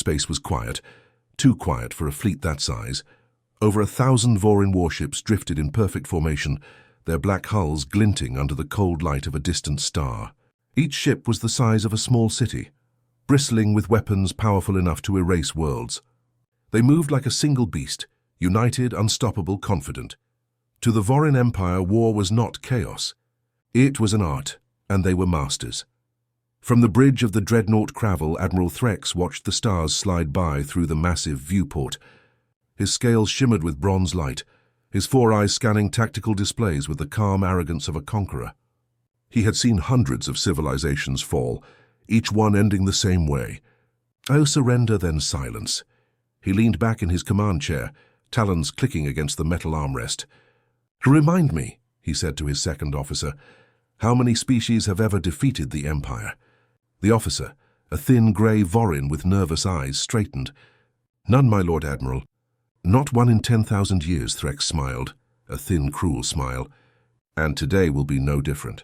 space was quiet, too quiet for a fleet that size. Over 1,000 Vorin warships drifted in perfect formation, their black hulls glinting under the cold light of a distant star. Each ship was the size of a small city, bristling with weapons powerful enough to erase worlds. They moved like a single beast, united, unstoppable, confident. To the Vorin Empire, war was not chaos. It was an art, and they were masters. From the bridge of the dreadnought Cravel, Admiral Threx watched the stars slide by through the massive viewport. His scales shimmered with bronze light, his four eyes scanning tactical displays with the calm arrogance of a conqueror. He had seen hundreds of civilizations fall, each one ending the same way. Oh, surrender, then silence. He leaned back in his command chair, talons clicking against the metal armrest. "Remind me," he said to his second officer, "how many species have ever defeated the Empire?" The officer, a thin grey Vorin with nervous eyes, straightened. "None, my Lord Admiral." "Not one in 10,000 years," Threx smiled, a thin, cruel smile. "And today will be no different."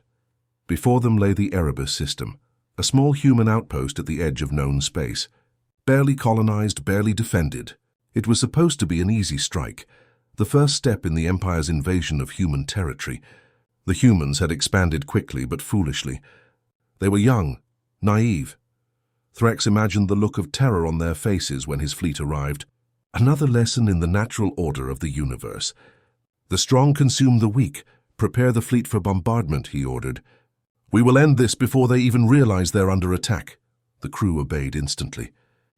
Before them lay the Erebus system, a small human outpost at the edge of known space. Barely colonized, barely defended. It was supposed to be an easy strike, the first step in the Empire's invasion of human territory. The humans had expanded quickly but foolishly. They were young, naive. Threx imagined the look of terror on their faces when his fleet arrived. Another lesson in the natural order of the universe. "The strong consume the weak. Prepare the fleet for bombardment," he ordered. "We will end this before they even realize they're under attack." The crew obeyed instantly.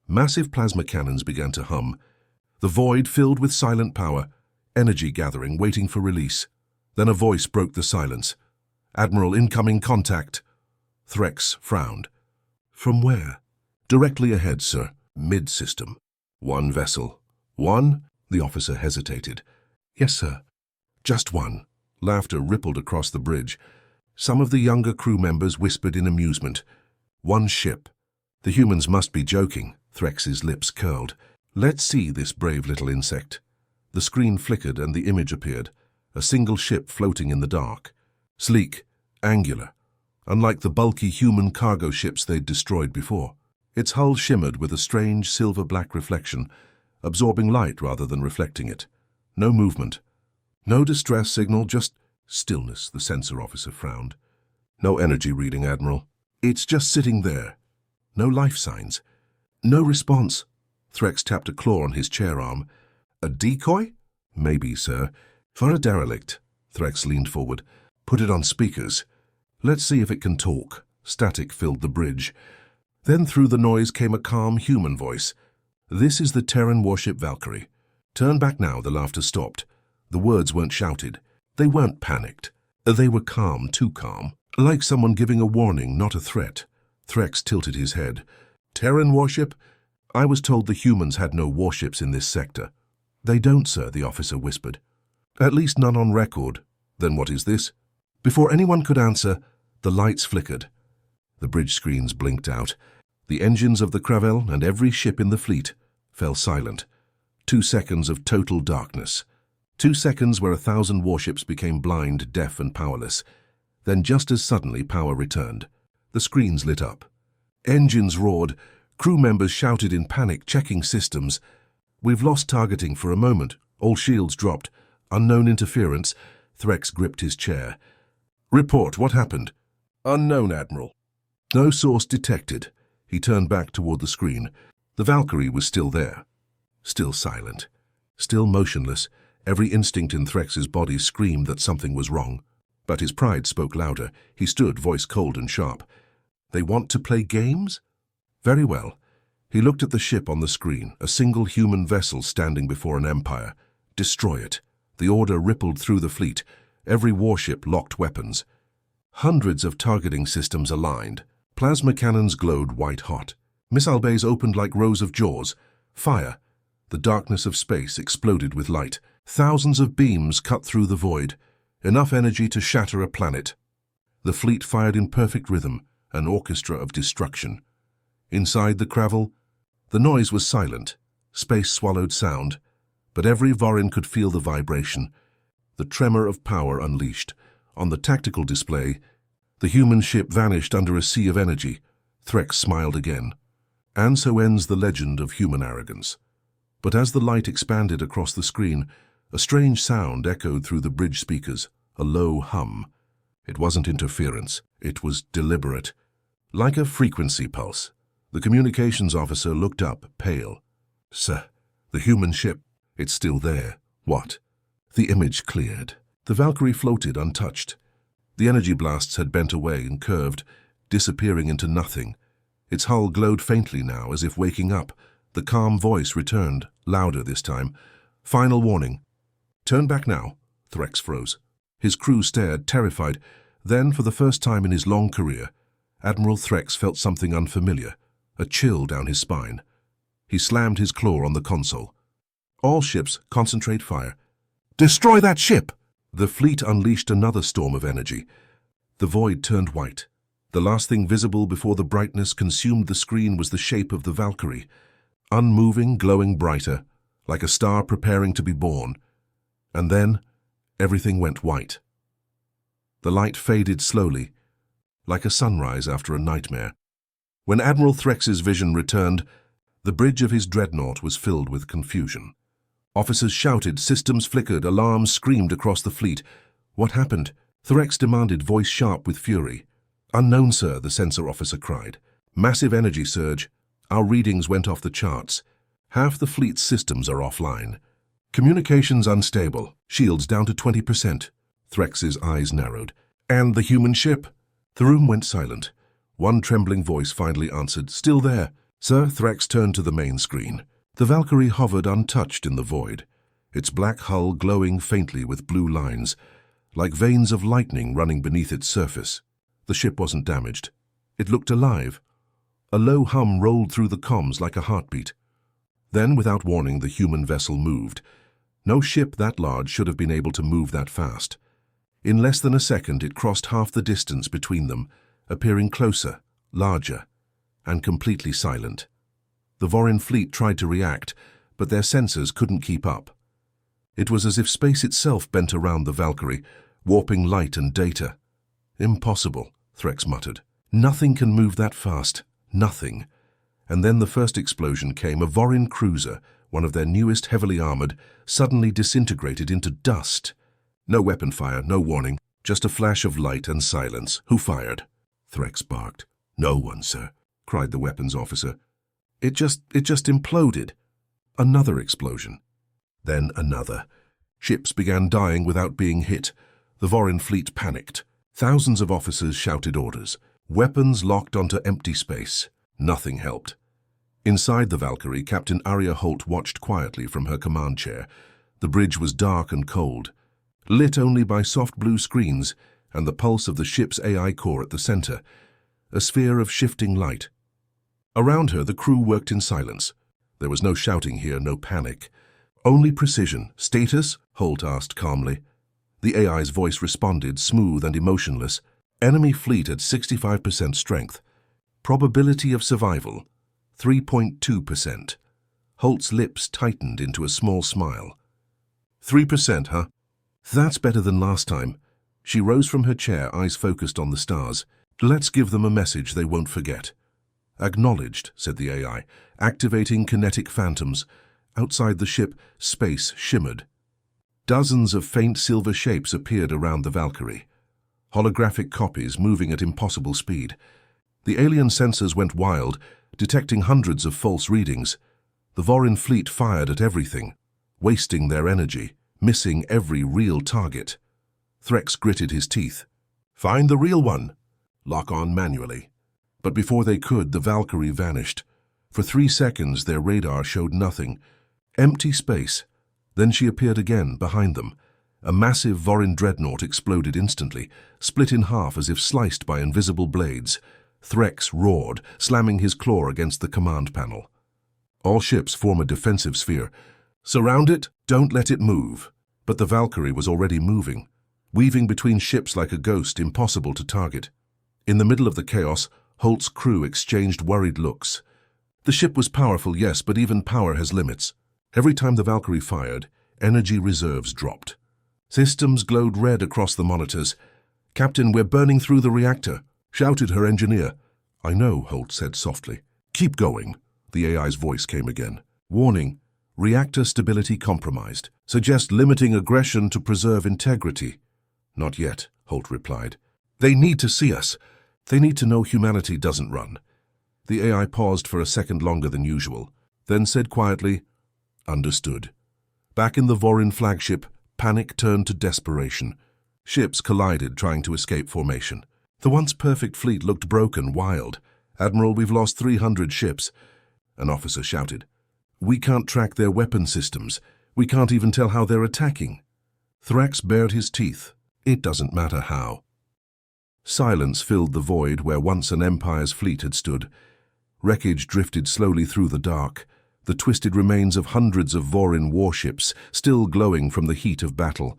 Massive plasma cannons began to hum. The void filled with silent power, energy gathering, waiting for release. Then a voice broke the silence. "Admiral, incoming contact." Threx frowned. "From where?" "Directly ahead, sir. Mid-system." "One vessel." "One?" The officer hesitated. "Yes, sir. Just one." Laughter rippled across the bridge. Some of the younger crew members whispered in amusement. "One ship." The humans must be joking. Threx's lips curled. "Let's see this brave little insect." The screen flickered and the image appeared. A single ship floating in the dark. Sleek, angular, unlike the bulky human cargo ships they'd destroyed before. Its hull shimmered with a strange silver-black reflection, absorbing light rather than reflecting it. No movement. No distress signal, just stillness, the sensor officer frowned. "No energy reading, Admiral. It's just sitting there. No life signs. No response." Threx tapped a claw on his chair arm. "A decoy?" "Maybe, sir. For a derelict." Threx leaned forward. "Put it on speakers. Let's see if it can talk." Static filled the bridge. Then through the noise came a calm human voice. "This is the Terran warship Valkyrie. Turn back now." The laughter stopped. The words weren't shouted. They weren't panicked. They were calm, too calm. Like someone giving a warning, not a threat. Threx tilted his head. "Terran warship? I was told the humans had no warships in this sector." "They don't, sir," the officer whispered. "At least none on record." "Then what is this?" Before anyone could answer, the lights flickered. The bridge screens blinked out. The engines of the Cravel and every ship in the fleet fell silent. 2 seconds of total darkness. 2 seconds where 1,000 warships became blind, deaf, and powerless. Then just as suddenly power returned. The screens lit up. Engines roared. Crew members shouted in panic, checking systems. "We've lost targeting for a moment." All shields dropped. "Unknown interference." Threx gripped his chair. "Report, what happened?" "Unknown, Admiral." "No source detected." He turned back toward the screen. The Valkyrie was still there. Still silent. Still motionless. Every instinct in Threx's body screamed that something was wrong. But his pride spoke louder. He stood, voice cold and sharp. "They want to play games?" "Very well." He looked at the ship on the screen, a single human vessel standing before an empire. "Destroy it." The order rippled through the fleet. Every warship locked weapons. Hundreds of targeting systems aligned. Plasma cannons glowed white-hot. Missile bays opened like rows of jaws. Fire. The darkness of space exploded with light. Thousands of beams cut through the void. Enough energy to shatter a planet. The fleet fired in perfect rhythm, an orchestra of destruction. Inside the Cravel, the noise was silent. Space swallowed sound. But every Vorin could feel the vibration. The tremor of power unleashed. On the tactical display, the human ship vanished under a sea of energy. Threx smiled again. And so ends the legend of human arrogance. But as the light expanded across the screen, a strange sound echoed through the bridge speakers, a low hum. It wasn't interference, it was deliberate. Like a frequency pulse. The communications officer looked up, pale. "Sir, the human ship, it's still there." "What?" The image cleared. The Valkyrie floated untouched. The energy blasts had bent away and curved, disappearing into nothing. Its hull glowed faintly now, as if waking up. The calm voice returned, louder this time. "Final warning. Turn back now." Threx froze. His crew stared, terrified. Then, for the first time in his long career, Admiral Threx felt something unfamiliar, a chill down his spine. He slammed his claw on the console. "All ships, concentrate fire." "Destroy that ship!" The fleet unleashed another storm of energy. The void turned white. The last thing visible before the brightness consumed the screen was the shape of the Valkyrie, unmoving, glowing brighter, like a star preparing to be born. And then, everything went white. The light faded slowly, like a sunrise after a nightmare. When Admiral Threx's vision returned, the bridge of his dreadnought was filled with confusion. Officers shouted, systems flickered, alarms screamed across the fleet. "What happened?" Threx demanded, voice sharp with fury. "Unknown, sir," the sensor officer cried. "Massive energy surge. Our readings went off the charts. Half the fleet's systems are offline. Communications unstable. Shields down to 20%. Threx's eyes narrowed. "And the human ship?" The room went silent. One trembling voice finally answered, "Still there." "Sir," Threx turned to the main screen. The Valkyrie hovered untouched in the void, its black hull glowing faintly with blue lines, like veins of lightning running beneath its surface. The ship wasn't damaged. It looked alive. A low hum rolled through the comms like a heartbeat. Then, without warning, the human vessel moved. No ship that large should have been able to move that fast. In less than a second, it crossed half the distance between them, appearing closer, larger, and completely silent. The Vorin fleet tried to react, but their sensors couldn't keep up. It was as if space itself bent around the Valkyrie, warping light and data. "Impossible," Threx muttered. "Nothing can move that fast. Nothing." And then the first explosion came. A Vorin cruiser, one of their newest heavily armored, suddenly disintegrated into dust. No weapon fire, no warning, just a flash of light and silence. "Who fired?" Threx barked. "No one, sir," cried the weapons officer. It just imploded." Another explosion. Then another. Ships began dying without being hit. The Vorin fleet panicked. Thousands of officers shouted orders. Weapons locked onto empty space. Nothing helped. Inside the Valkyrie, Captain Arya Holt watched quietly from her command chair. The bridge was dark and cold, lit only by soft blue screens and the pulse of the ship's AI core at the center, a sphere of shifting light. Around her, the crew worked in silence. There was no shouting here, no panic. Only precision. "Status?" Holt asked calmly. The AI's voice responded, smooth and emotionless. "Enemy fleet at 65% strength. Probability of survival, 3.2%. Holt's lips tightened into a small smile. 3%, huh? That's better than last time." She rose from her chair, eyes focused on the stars. "Let's give them a message they won't forget." "Acknowledged," said the AI, activating kinetic phantoms. Outside the ship, space shimmered. Dozens of faint silver shapes appeared around the Valkyrie. Holographic copies moving at impossible speed. The alien sensors went wild, detecting hundreds of false readings. The Vorin fleet fired at everything, wasting their energy, missing every real target. Threx gritted his teeth. "Find the real one." "Lock on manually." But before they could, the Valkyrie vanished. For 3 seconds, their radar showed nothing. Empty space. Then she appeared again, behind them. A massive Vorin dreadnought exploded instantly, split in half as if sliced by invisible blades. Threx roared, slamming his claw against the command panel. "All ships form a defensive sphere. Surround it, don't let it move." But the Valkyrie was already moving, weaving between ships like a ghost, impossible to target. In the middle of the chaos, Holt's crew exchanged worried looks. The ship was powerful, yes, but even power has limits. Every time the Valkyrie fired, energy reserves dropped. Systems glowed red across the monitors. "Captain, we're burning through the reactor," shouted her engineer. "I know," Holt said softly. "Keep going." The AI's voice came again. Warning, reactor stability compromised. Suggest limiting aggression to preserve integrity. Not yet, Holt replied. They need to see us. They need to know humanity doesn't run. The AI paused for a second longer than usual, then said quietly, Understood. Back in the Vorin flagship, panic turned to desperation. Ships collided, trying to escape formation. The once perfect fleet looked broken, wild. Admiral, we've lost 300 ships. An officer shouted. We can't track their weapon systems. We can't even tell how they're attacking. Thrax bared his teeth. It doesn't matter how. Silence filled the void where once an Empire's fleet had stood. Wreckage drifted slowly through the dark, the twisted remains of hundreds of Vorin warships still glowing from the heat of battle.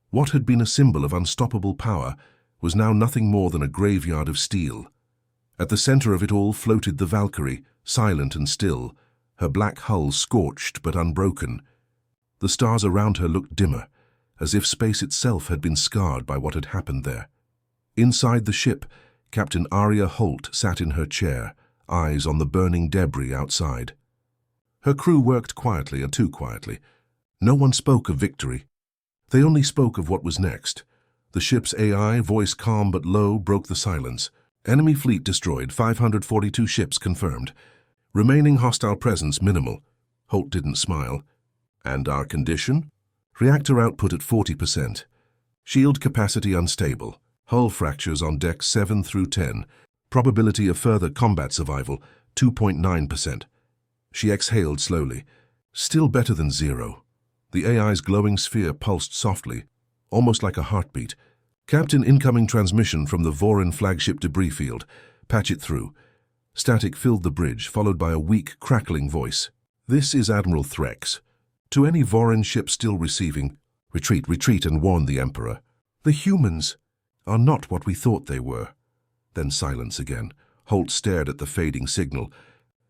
What had been a symbol of unstoppable power was now nothing more than a graveyard of steel. At the center of it all floated the Valkyrie, silent and still, her black hull scorched but unbroken. The stars around her looked dimmer, as if space itself had been scarred by what had happened there. Inside the ship, Captain Arya Holt sat in her chair, eyes on the burning debris outside. Her crew worked quietly and too quietly. No one spoke of victory. They only spoke of what was next. The ship's AI, voice calm but low, broke the silence. Enemy fleet destroyed, 542 ships confirmed. Remaining hostile presence minimal. Holt didn't smile. And our condition? Reactor output at 40%. Shield capacity unstable. Hull fractures on decks 7 through 10. Probability of further combat survival, 2.9%. She exhaled slowly. Still better than zero. The AI's glowing sphere pulsed softly, almost like a heartbeat. Captain, incoming transmission from the Vorin flagship debris field. Patch it through. Static filled the bridge, followed by a weak, crackling voice. This is Admiral Threx. To any Vorin ship still receiving, retreat, retreat, and warn the Emperor. The humans are not what we thought they were. Then silence again. Holt stared at the fading signal.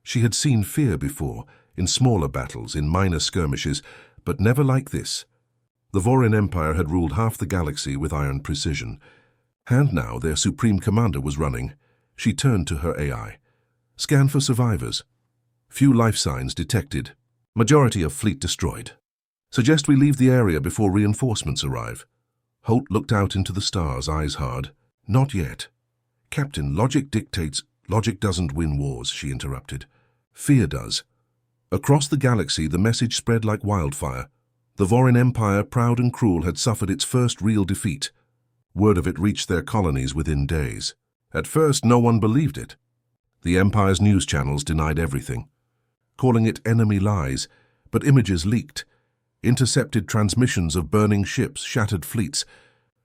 She had seen fear before, in smaller battles, in minor skirmishes, but never like this. The Vorin Empire had ruled half the galaxy with iron precision. And now their supreme commander was running. She turned to her AI. Scan for survivors. Few life signs detected. Majority of fleet destroyed. Suggest we leave the area before reinforcements arrive. Holt looked out into the stars, eyes hard. Not yet. Captain, logic dictates. Logic doesn't win wars, she interrupted. Fear does. Across the galaxy, the message spread like wildfire. The Vorin Empire, proud and cruel, had suffered its first real defeat. Word of it reached their colonies within days. At first, no one believed it. The Empire's news channels denied everything, calling it enemy lies, but images leaked. Intercepted transmissions of burning ships, shattered fleets,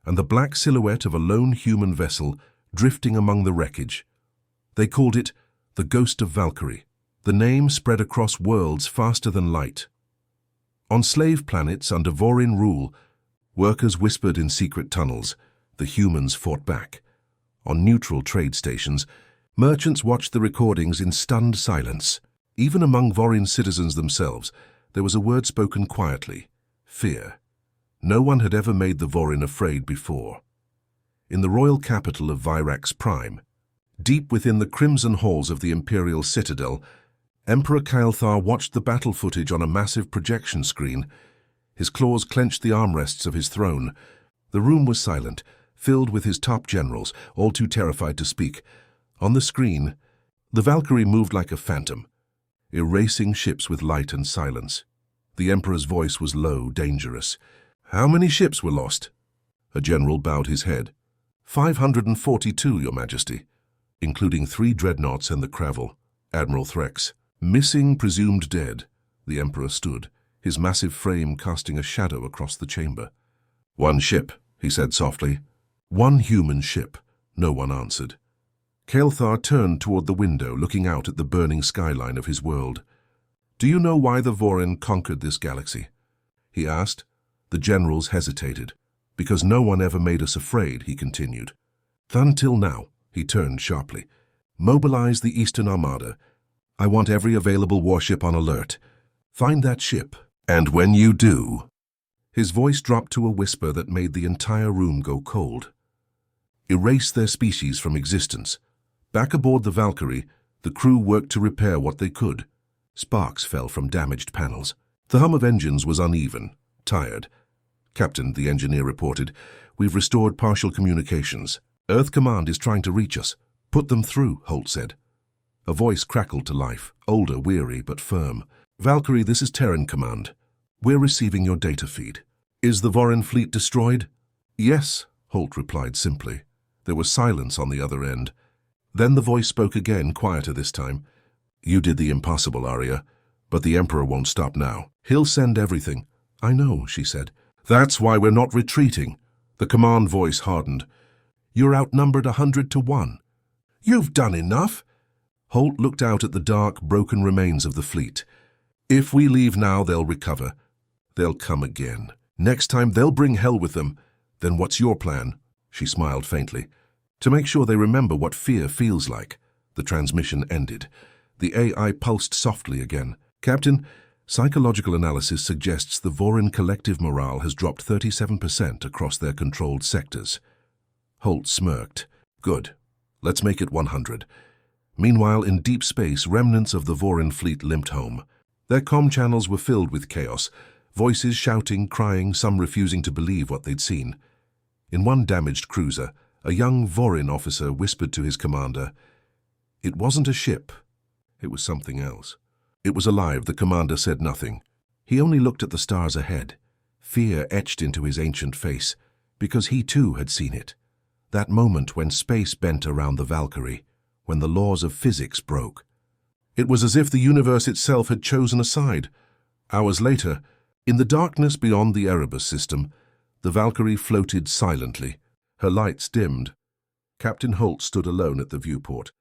and the black silhouette of a lone human vessel drifting among the wreckage. They called it the Ghost of Valkyrie. The name spread across worlds faster than light. On slave planets under Vorin rule, workers whispered in secret tunnels. The humans fought back. On neutral trade stations, merchants watched the recordings in stunned silence. Even among Vorin citizens themselves, there was a word spoken quietly: fear. No one had ever made the Vorin afraid before. In the royal capital of Virax Prime, deep within the crimson halls of the Imperial Citadel, Emperor Kael'thar watched the battle footage on a massive projection screen. His claws clenched the armrests of his throne. The room was silent, filled with his top generals, all too terrified to speak. On the screen, the Valkyrie moved like a phantom, erasing ships with light and silence. The Emperor's voice was low, dangerous. How many ships were lost? A general bowed his head. 542, Your Majesty, including 3 dreadnoughts and the Cravel. Admiral Threx. Missing, presumed dead. The Emperor stood, his massive frame casting a shadow across the chamber. 1 ship, he said softly. 1 human ship. No one answered. Kael'thar turned toward the window, looking out at the burning skyline of his world. Do you know why the Vorin conquered this galaxy? He asked. The generals hesitated. Because no one ever made us afraid, he continued. Until now, he turned sharply. Mobilize the Eastern Armada. I want every available warship on alert. Find that ship. And when you do... His voice dropped to a whisper that made the entire room go cold. Erase their species from existence. Back aboard the Valkyrie, the crew worked to repair what they could. Sparks fell from damaged panels. The hum of engines was uneven, tired. "Captain," the engineer reported, "we've restored partial communications. Earth Command is trying to reach us." "Put them through," Holt said. A voice crackled to life, older, weary, but firm. "Valkyrie, this is Terran Command. We're receiving your data feed. Is the Vorin fleet destroyed?" "Yes," Holt replied simply. There was silence on the other end. Then the voice spoke again, quieter this time. "You did the impossible, Arya, but the Emperor won't stop now. He'll send everything." "I know," she said. "That's why we're not retreating." The command voice hardened. "You're outnumbered 100-1. You've done enough." Holt looked out at the dark, broken remains of the fleet. "If we leave now, they'll recover. They'll come again. Next time, they'll bring hell with them. Then what's your plan?" She smiled faintly. "To make sure they remember what fear feels like." The transmission ended. The AI pulsed softly again. "Captain, psychological analysis suggests the Vorin collective morale has dropped 37% across their controlled sectors." Holt smirked. "Good. Let's make it 100. Meanwhile, in deep space, remnants of the Vorin fleet limped home. Their comm channels were filled with chaos, voices shouting, crying, some refusing to believe what they'd seen. In one damaged cruiser, a young Vorin officer whispered to his commander, "It wasn't a ship. It was something else." It was alive, the commander said nothing. He only looked at the stars ahead. Fear etched into his ancient face, because he too had seen it. That moment when space bent around the Valkyrie, when the laws of physics broke. It was as if the universe itself had chosen a side. Hours later, in the darkness beyond the Erebus system, the Valkyrie floated silently. Her lights dimmed. Captain Holt stood alone at the viewport,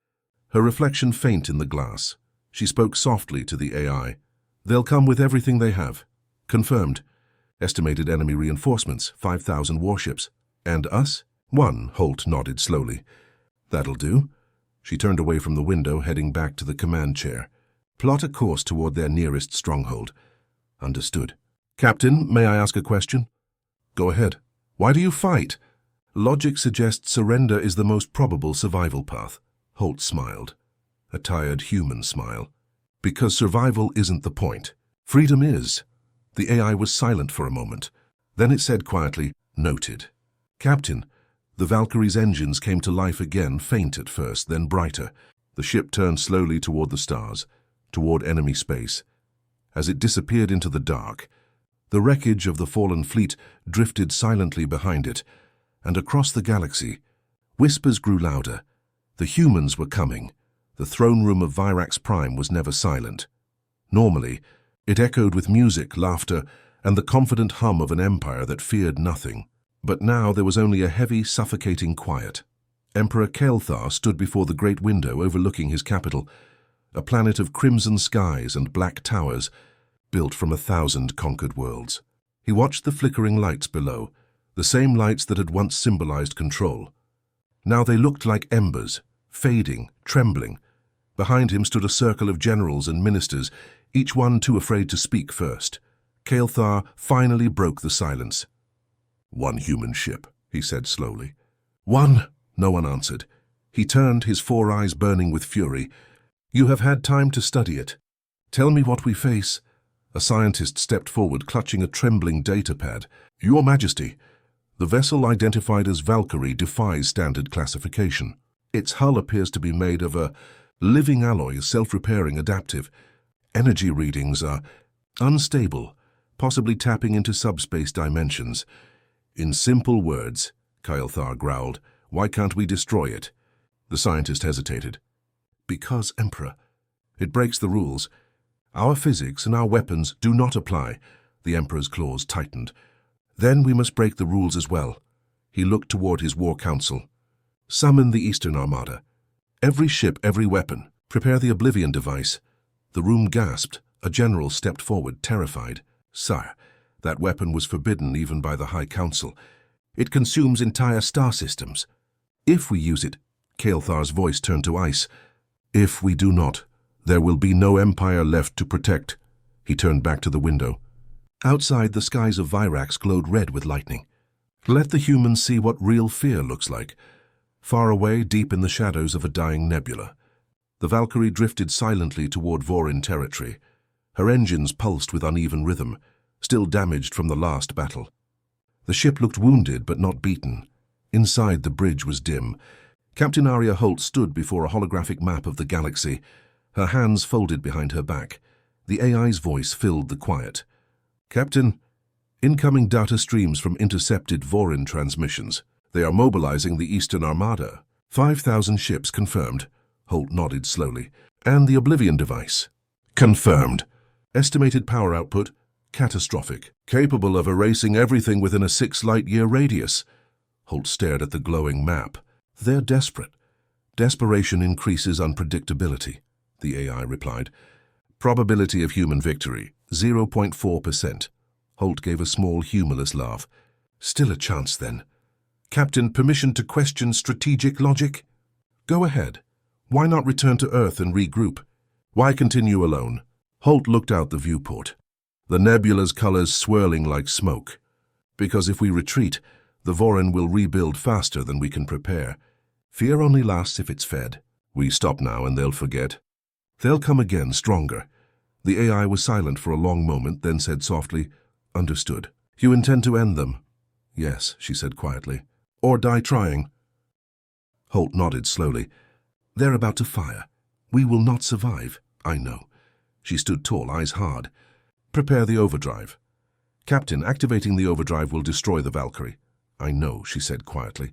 her reflection faint in the glass. She spoke softly to the AI. "They'll come with everything they have." "Confirmed. Estimated enemy reinforcements, 5,000 warships. And us?" "1," Holt nodded slowly. "That'll do." She turned away from the window, heading back to the command chair. "Plot a course toward their nearest stronghold." "Understood." "Captain, may I ask a question?" "Go ahead." "Why do you fight?" "Logic suggests surrender is the most probable survival path." Holt smiled. A tired human smile. "Because survival isn't the point. Freedom is." The AI was silent for a moment. Then it said quietly, "Noted." "Captain." The Valkyrie's engines came to life again, faint at first, then brighter. The ship turned slowly toward the stars, toward enemy space. As it disappeared into the dark, the wreckage of the fallen fleet drifted silently behind it, and across the galaxy, whispers grew louder. The humans were coming. The throne room of Virax Prime was never silent. Normally, it echoed with music, laughter, and the confident hum of an empire that feared nothing. But now there was only a heavy, suffocating quiet. Emperor Kael'thar stood before the great window overlooking his capital, a planet of crimson skies and black towers, built from 1,000 conquered worlds. He watched the flickering lights below, the same lights that had once symbolized control. Now they looked like embers, fading, trembling. Behind him stood a circle of generals and ministers, each one too afraid to speak first. Kael'thar finally broke the silence. "One human ship," he said slowly. "One," no one answered. He turned, his 4 eyes burning with fury. "You have had time to study it. Tell me what we face." A scientist stepped forward, clutching a trembling data pad. "Your Majesty, the vessel identified as Valkyrie defies standard classification. Its hull appears to be made of a living alloy, self-repairing, adaptive. Energy readings are unstable, possibly tapping into subspace dimensions. In simple words," Kael'thar growled, "why can't we destroy it?" The scientist hesitated. "Because, Emperor, it breaks the rules. Our physics and our weapons do not apply." The Emperor's claws tightened. "Then we must break the rules as well." He looked toward his war council. "Summon the Eastern Armada. Every ship, every weapon. Prepare the Oblivion device." The room gasped. A general stepped forward, terrified. "Sire, that weapon was forbidden even by the High Council. It consumes entire star systems." "If we use it," Kael'thar's voice turned to ice. "If we do not, there will be no empire left to protect." He turned back to the window. Outside, the skies of Virax glowed red with lightning. Let the humans see what real fear looks like. Far away, deep in the shadows of a dying nebula, the Valkyrie drifted silently toward Vorin territory. Her engines pulsed with uneven rhythm, still damaged from the last battle. The ship looked wounded but not beaten. Inside, the bridge was dim. Captain Aria Holt stood before a holographic map of the galaxy, her hands folded behind her back. The AI's voice filled the quiet. "Captain, incoming data streams from intercepted Vorin transmissions. They are mobilizing the Eastern Armada. 5,000 ships confirmed." Holt nodded slowly. "And the Oblivion device?" "Confirmed." "Estimated power output?" "Catastrophic. Capable of erasing everything within a 6-light-year radius." Holt stared at the glowing map. "They're desperate." "Desperation increases unpredictability," the AI replied. "Probability of human victory, 0.4%. Holt gave a small, humorless laugh. "Still a chance, then." "Captain, permission to question strategic logic?" "Go ahead. Why not return to Earth and regroup? Why continue alone?" Holt looked out the viewport, the nebula's colors swirling like smoke. "Because if we retreat, the Vorin will rebuild faster than we can prepare. Fear only lasts if it's fed. We stop now and they'll forget. They'll come again, stronger." The AI was silent for a long moment, then said softly, "Understood. You intend to end them?" "Yes," she said quietly. "Or die trying?" Holt nodded slowly. "They're about to fire. We will not survive." "I know." She stood tall, eyes hard. "Prepare the overdrive." "Captain, activating the overdrive will destroy the Valkyrie." "I know," she said quietly.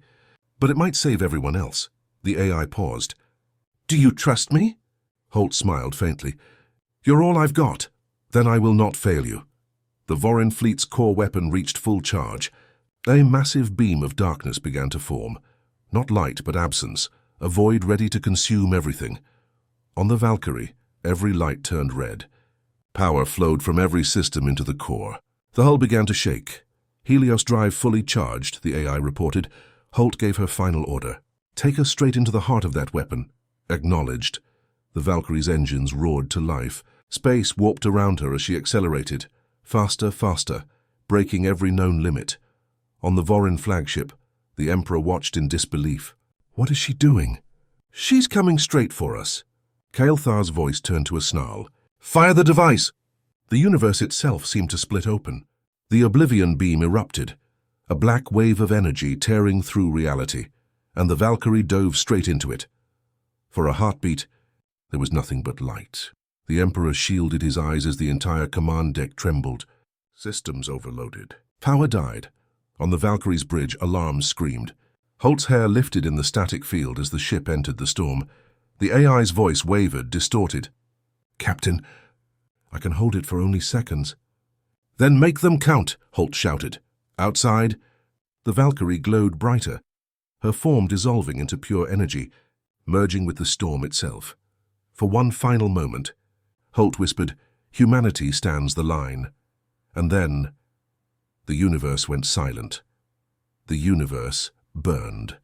"But it might save everyone else." The AI paused. "Do you trust me?" Holt smiled faintly. "You're all I've got. Then I will not fail you." The Vorin fleet's core weapon reached full charge. A massive beam of darkness began to form. Not light, but absence, a void ready to consume everything. On the Valkyrie, every light turned red. Power flowed from every system into the core. The hull began to shake. "Helios drive fully charged," the AI reported. Holt gave her final order. "Take us straight into the heart of that weapon." "Acknowledged." The Valkyrie's engines roared to life. Space warped around her as she accelerated. Faster, faster, breaking every known limit. On the Vorin flagship, the Emperor watched in disbelief. "What is she doing?" "She's coming straight for us." Kael'thar's voice turned to a snarl. "Fire the device!" The universe itself seemed to split open. The Oblivion beam erupted, a black wave of energy tearing through reality, and the Valkyrie dove straight into it. For a heartbeat, there was nothing but light. The Emperor shielded his eyes as the entire command deck trembled. Systems overloaded. Power died. On the Valkyrie's bridge, alarms screamed. Holt's hair lifted in the static field as the ship entered the storm. The AI's voice wavered, distorted. "Captain, I can hold it for only seconds." "Then make them count," Holt shouted. Outside, the Valkyrie glowed brighter, her form dissolving into pure energy, merging with the storm itself. For one final moment, Holt whispered, "Humanity stands the line." And then, the universe went silent. The universe burned.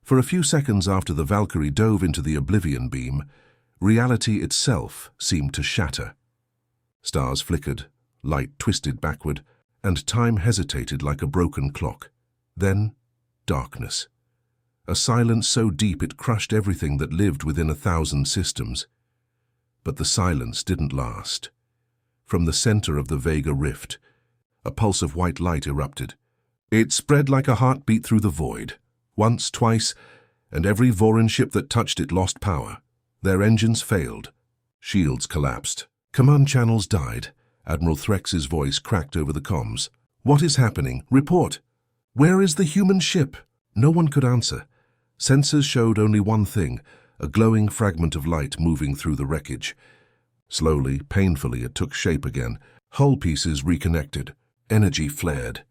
For a few seconds after the Valkyrie dove into the Oblivion beam, reality itself seemed to shatter. Stars flickered, light twisted backward, and time hesitated like a broken clock. Then, darkness. A silence so deep it crushed everything that lived within 1,000 systems. But the silence didn't last. From the center of the Vega rift, a pulse of white light erupted. It spread like a heartbeat through the void. Once, twice, and every Vorin ship that touched it lost power. Their engines failed. Shields collapsed. Command channels died. Admiral Threx's voice cracked over the comms. "What is happening? Report." "Where is the human ship?" No one could answer. Sensors showed only one thing, a glowing fragment of light moving through the wreckage. Slowly, painfully, it took shape again. Hull pieces reconnected. Energy flared.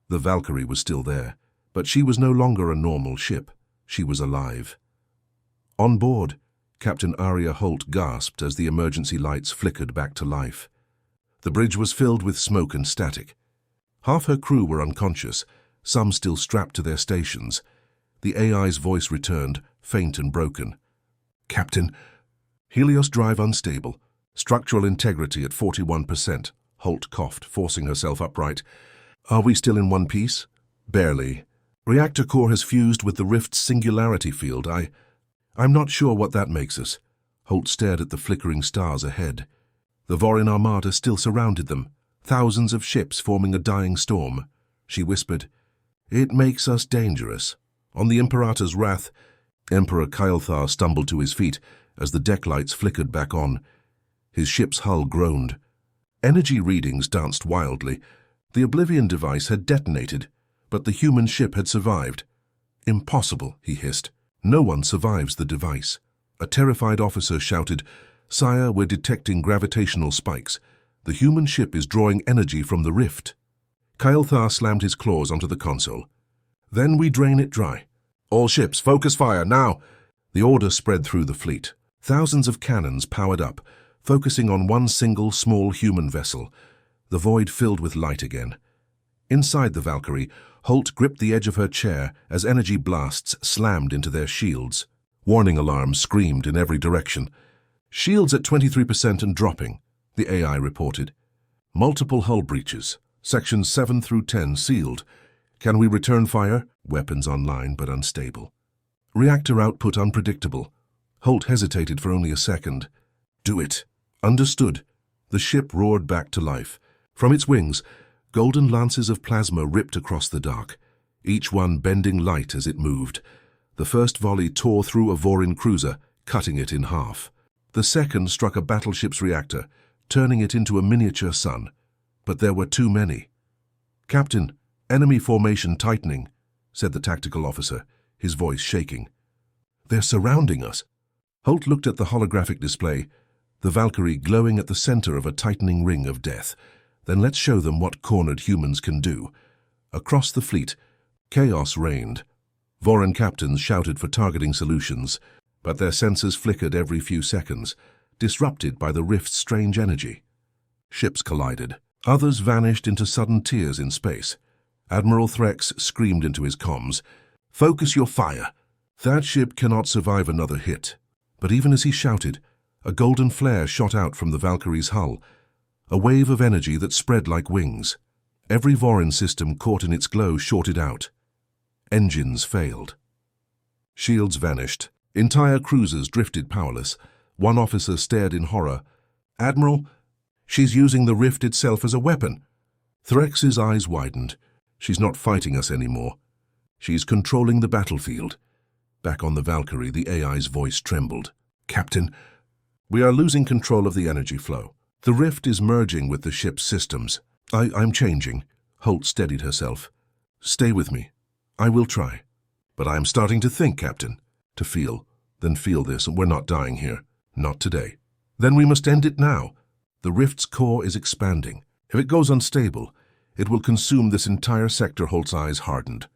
The Valkyrie was still there, but she was no longer a normal ship. She was alive. On board, Captain Aria Holt gasped as the emergency lights flickered back to life. The bridge was filled with smoke and static. Half her crew were unconscious, some still strapped to their stations. The AI's voice returned, faint and broken. "Captain, Helios drive unstable. Structural integrity at 41%. Holt coughed, forcing herself upright. "Are we still in one piece?" "Barely. Reactor core has fused with the rift's singularity field. I'm not sure what that makes us." Holt stared at the flickering stars ahead. The Vorin armada still surrounded them, thousands of ships forming a dying storm. She whispered, "It makes us dangerous." On the Imperator's wrath, Emperor Kael'thar stumbled to his feet as the deck lights flickered back on. His ship's hull groaned. Energy readings danced wildly. The Oblivion device had detonated, but the human ship had survived. "Impossible," he hissed. "No one survives the device." A terrified officer shouted, "Sire, we're detecting gravitational spikes. The human ship is drawing energy from the rift." Kael'thar slammed his claws onto the console. "Then we drain it dry. All ships, focus fire, now!" The order spread through the fleet. Thousands of cannons powered up, focusing on one single small human vessel. The void filled with light again. Inside the Valkyrie, Holt gripped the edge of her chair as energy blasts slammed into their shields. Warning alarms screamed in every direction. "Shields at 23% and dropping," the AI reported. "Multiple hull breaches. Sections 7 through 10 sealed. Can we return fire?" Weapons online but unstable. Reactor output unpredictable. Holt hesitated for only a second. "Do it." "Understood." The ship roared back to life. From its wings, golden lances of plasma ripped across the dark, each one bending light as it moved. The first volley tore through a Vorin cruiser, cutting it in half. The second struck a battleship's reactor, turning it into a miniature sun. But there were too many. "Captain, enemy formation tightening," said the tactical officer, his voice shaking. "They're surrounding us." Holt looked at the holographic display, the Valkyrie glowing at the center of a tightening ring of death. "Then let's show them what cornered humans can do." Across the fleet, chaos reigned. Vorin captains shouted for targeting solutions, but their sensors flickered every few seconds, disrupted by the rift's strange energy. Ships collided. Others vanished into sudden tears in space. Admiral Threx screamed into his comms, "Focus your fire. That ship cannot survive another hit." But even as he shouted, a golden flare shot out from the Valkyrie's hull, a wave of energy that spread like wings. Every Vorin system caught in its glow shorted out. Engines failed. Shields vanished. Entire cruisers drifted powerless. One officer stared in horror. "Admiral, she's using the rift itself as a weapon." Threx's eyes widened. "She's not fighting us anymore. She's controlling the battlefield." Back on the Valkyrie, the AI's voice trembled. "Captain, we are losing control of the energy flow. The rift is merging with the ship's systems." I'm changing." Holt steadied herself. "Stay with me. I will try. But I am starting to think, Captain. To feel, then feel this, and we're not dying here. Not today. Then we must end it now. The rift's core is expanding. If it goes unstable, it will consume this entire sector." Holt's eyes hardened.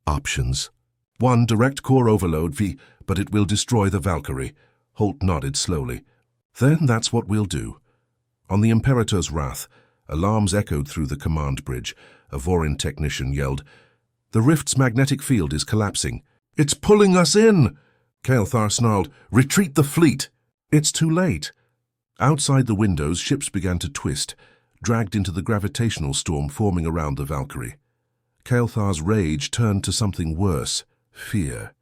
"Options. 1. Direct core overload, but it will destroy the Valkyrie." Holt nodded slowly. "Then that's what we'll do." On the Imperator's wrath, alarms echoed through the command bridge. A Vorin technician yelled, "The rift's magnetic field is collapsing." "It's pulling us in!" Kael'thar snarled, "Retreat the fleet!" "It's too late." Outside the windows, ships began to twist, dragged into the gravitational storm forming around the Valkyrie. Kael'thar's rage turned to something worse, fear.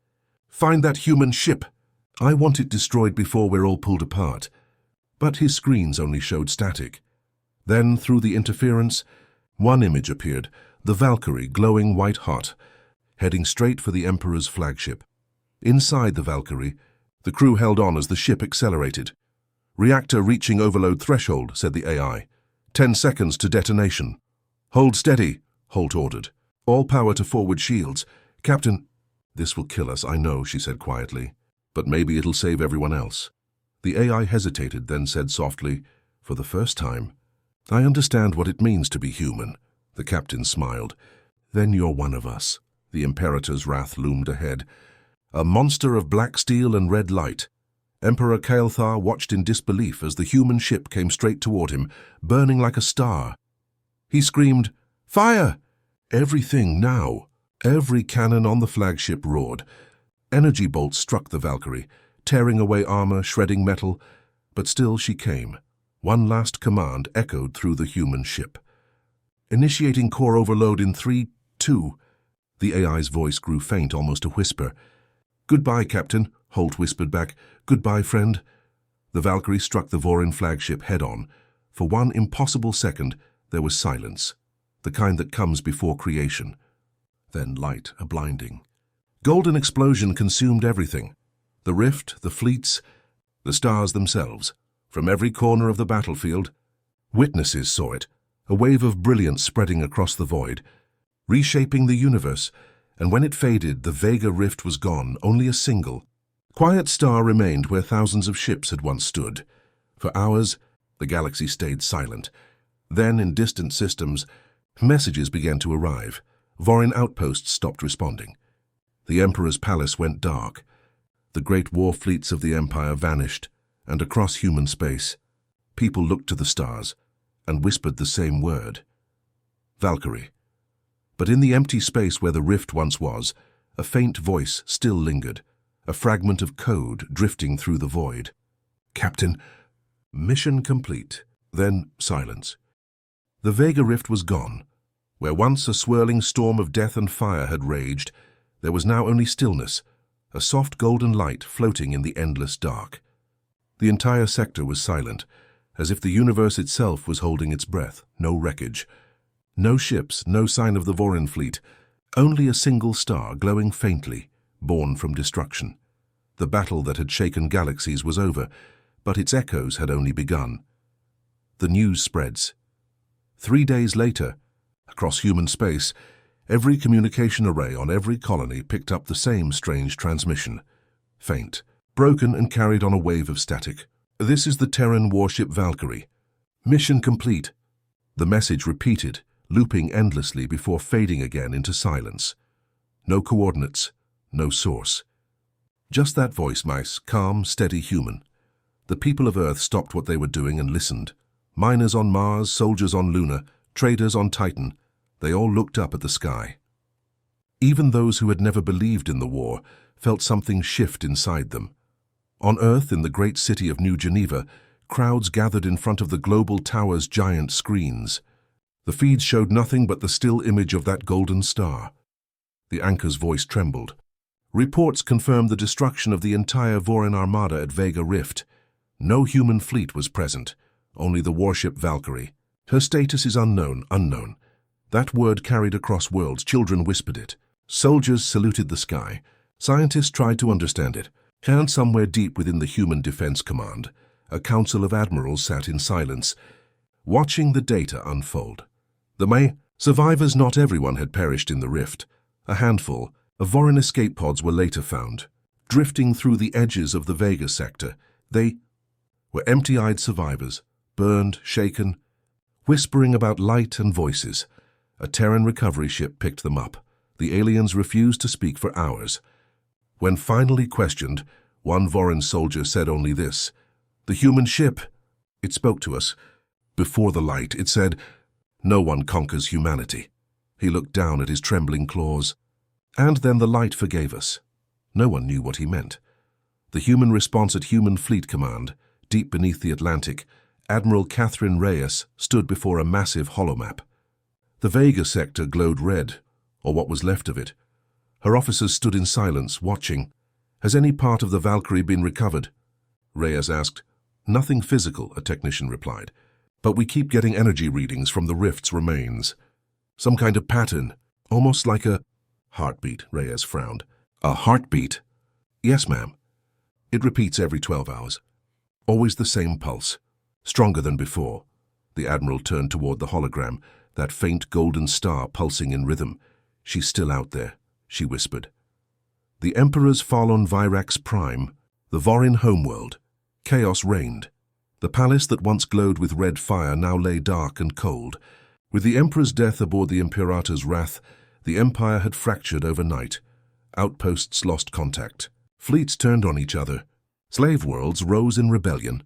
"Find that human ship! I want it destroyed before we're all pulled apart." But his screens only showed static. Then, through the interference, one image appeared, the Valkyrie glowing white-hot, heading straight for the Emperor's flagship. Inside the Valkyrie, the crew held on as the ship accelerated. "Reactor reaching overload threshold," said the AI. 10 seconds to detonation." "Hold steady," Holt ordered. "All power to forward shields." "Captain—" "This will kill us, I know," she said quietly. "But maybe it'll save everyone else." The AI hesitated, then said softly, "For the first time, I understand what it means to be human." The captain smiled. "Then you're one of us." The Imperator's wrath loomed ahead. A monster of black steel and red light. Emperor Kael'thar watched in disbelief as the human ship came straight toward him, burning like a star. He screamed, "Fire!" Everything now. Every cannon on the flagship roared. Energy bolts struck the Valkyrie, tearing away armor, shredding metal, but still she came. One last command echoed through the human ship. "Initiating core overload in 3, 2. The AI's voice grew faint, almost a whisper. "Goodbye, Captain," Holt whispered back. "Goodbye, friend." The Valkyrie struck the Vorin flagship head-on. For one impossible second, there was silence, the kind that comes before creation. Then light, a blinding. Golden explosion consumed everything. The rift, the fleets, the stars themselves. From every corner of the battlefield, witnesses saw it, a wave of brilliance spreading across the void, reshaping the universe, and when it faded, the Vega rift was gone, only a single, quiet star remained where thousands of ships had once stood. For hours, the galaxy stayed silent. Then, in distant systems, messages began to arrive. Vorin outposts stopped responding. The Emperor's palace went dark. The great war fleets of the Empire vanished, and across human space, people looked to the stars and whispered the same word. Valkyrie. But in the empty space where the rift once was, a faint voice still lingered, a fragment of code drifting through the void. Captain, mission complete. Then silence. The Vega rift was gone. Where once a swirling storm of death and fire had raged, there was now only stillness, a soft golden light floating in the endless dark. The entire sector was silent, as if the universe itself was holding its breath. No wreckage. No ships, no sign of the Vorin fleet. Only a single star glowing faintly, born from destruction. The battle that had shaken galaxies was over, but its echoes had only begun. The news spreads. 3 days later, across human space, every communication array on every colony picked up the same strange transmission. Faint, broken and carried on a wave of static. This is the Terran warship Valkyrie. Mission complete. The message repeated, looping endlessly before fading again into silence. No coordinates, no source. Just that voice, mice, calm, steady human. The people of Earth stopped what they were doing and listened. Miners on Mars, soldiers on Luna, traders on Titan, they all looked up at the sky. Even those who had never believed in the war felt something shift inside them. On Earth, in the great city of New Geneva, crowds gathered in front of the global tower's giant screens. The feeds showed nothing but the still image of that golden star. The anchor's voice trembled. Reports confirmed the destruction of the entire Vorin armada at Vega Rift. No human fleet was present, only the warship Valkyrie. Her status is unknown. That word carried across worlds. Children whispered it. Soldiers saluted the sky. Scientists tried to understand it. And somewhere deep within the Human Defense Command, a council of admirals sat in silence, watching the data unfold. Survivors, not everyone had perished in the rift. A handful of Vorin escape pods were later found, drifting through the edges of the Vega sector. They were empty-eyed survivors, burned, shaken, whispering about light and voices. A Terran recovery ship picked them up. The aliens refused to speak for hours. When finally questioned, one Vorin soldier said only this: "The human ship. It spoke to us. Before the light, it said, 'No one conquers humanity.'" He looked down at his trembling claws. And then the light forgave us. No one knew what he meant. The human response at Human Fleet Command, deep beneath the Atlantic, Admiral Catherine Reyes stood before a massive holomap. The Vega sector glowed red, or what was left of it. Her officers stood in silence, watching. "Has any part of the Valkyrie been recovered?" Reyes asked. "Nothing physical," a technician replied. "But we keep getting energy readings from the rift's remains. Some kind of pattern, almost like a heartbeat," Reyes frowned. "A heartbeat?" "Yes, ma'am. It repeats every 12 hours. Always the same pulse. Stronger than before." The Admiral turned toward the hologram, that faint golden star pulsing in rhythm. "She's still out there," she whispered. The Emperor's Falon Virax Prime, the Vorin homeworld. Chaos reigned. The palace that once glowed with red fire now lay dark and cold. With the Emperor's death aboard the Imperator's wrath, the Empire had fractured overnight. Outposts lost contact. Fleets turned on each other. Slave worlds rose in rebellion.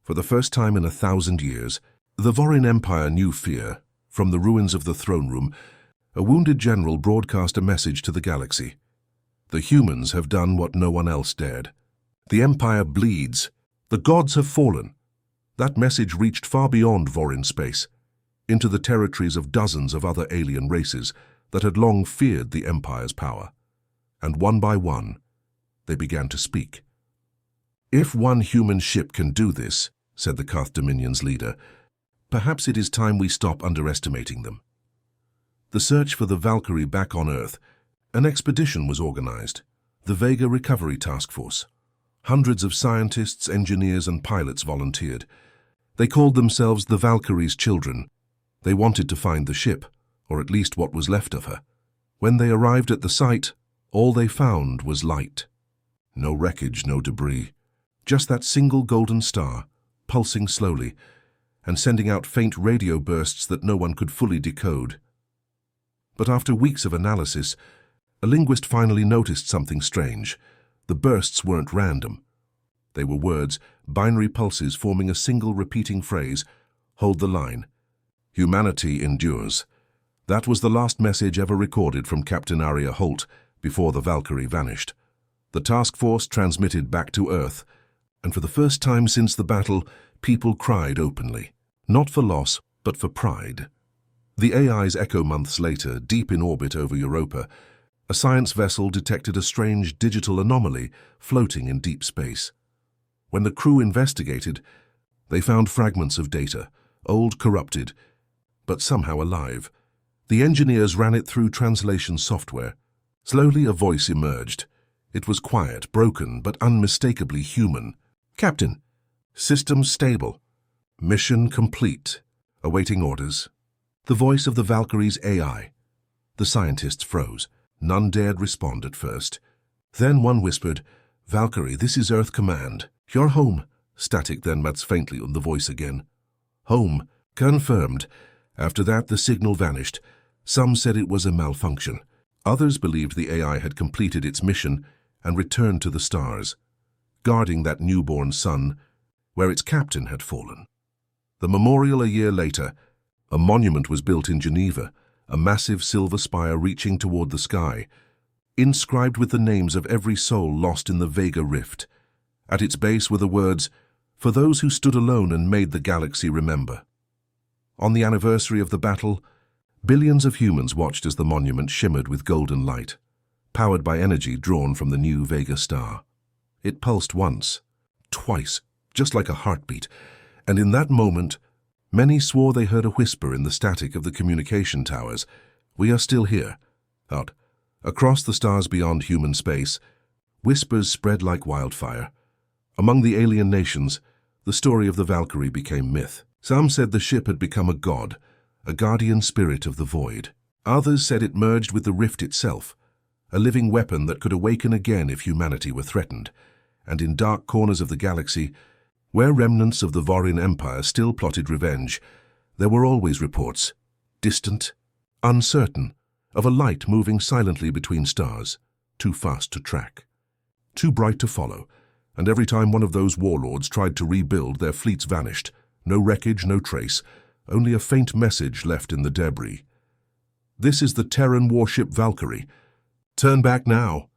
For the first time in 1,000 years, the Vorin Empire knew fear. From the ruins of the throne room, a wounded general broadcast a message to the galaxy. "The humans have done what no one else dared. The Empire bleeds. The gods have fallen." That message reached far beyond Vorin space, into the territories of dozens of other alien races that had long feared the Empire's power. And one by one, they began to speak. "If one human ship can do this," said the Carth Dominion's leader, Perhaps it is time we stop underestimating them. The search for the Valkyrie back on Earth, an expedition was organized, the Vega Recovery Task Force. Hundreds of scientists, engineers, and pilots volunteered. They called themselves the Valkyrie's Children. They wanted to find the ship, or at least what was left of her. When they arrived at the site, all they found was light. No wreckage, no debris. Just that single golden star, pulsing slowly, and sending out faint radio bursts that no one could fully decode. But after weeks of analysis, a linguist finally noticed something strange. The bursts weren't random. They were words, binary pulses forming a single repeating phrase, "Hold the line. Humanity endures." That was the last message ever recorded from Captain Aria Holt before the Valkyrie vanished. The task force transmitted back to Earth, and for the first time since the battle, people cried openly. Not for loss, but for pride. The AIs echo months later, deep in orbit over Europa. A science vessel detected a strange digital anomaly floating in deep space. When the crew investigated, they found fragments of data, old, corrupted, but somehow alive. The engineers ran it through translation software. Slowly a voice emerged. It was quiet, broken, but unmistakably human. "Captain, systems stable. Mission complete. Awaiting orders." The voice of the Valkyrie's AI. The scientists froze. None dared respond at first. Then one whispered, "Valkyrie, this is Earth Command. You're home." Static then much faintly on the voice again. "Home. Confirmed." After that, the signal vanished. Some said it was a malfunction. Others believed the AI had completed its mission and returned to the stars, guarding that newborn sun where its captain had fallen. The memorial a year later, a monument was built in Geneva, a massive silver spire reaching toward the sky, inscribed with the names of every soul lost in the Vega Rift. At its base were the words, "For those who stood alone and made the galaxy remember." On the anniversary of the battle, billions of humans watched as the monument shimmered with golden light, powered by energy drawn from the new Vega star. It pulsed once, twice, just like a heartbeat, and in that moment, many swore they heard a whisper in the static of the communication towers. "We are still here." Out, across the stars beyond human space, whispers spread like wildfire. Among the alien nations, the story of the Valkyrie became myth. Some said the ship had become a god, a guardian spirit of the void. Others said it merged with the rift itself, a living weapon that could awaken again if humanity were threatened. And in dark corners of the galaxy, where remnants of the Vorian Empire still plotted revenge, there were always reports, distant, uncertain, of a light moving silently between stars, too fast to track, too bright to follow, and every time one of those warlords tried to rebuild, their fleets vanished. No wreckage, no trace, only a faint message left in the debris. "This is the Terran warship Valkyrie. Turn back now."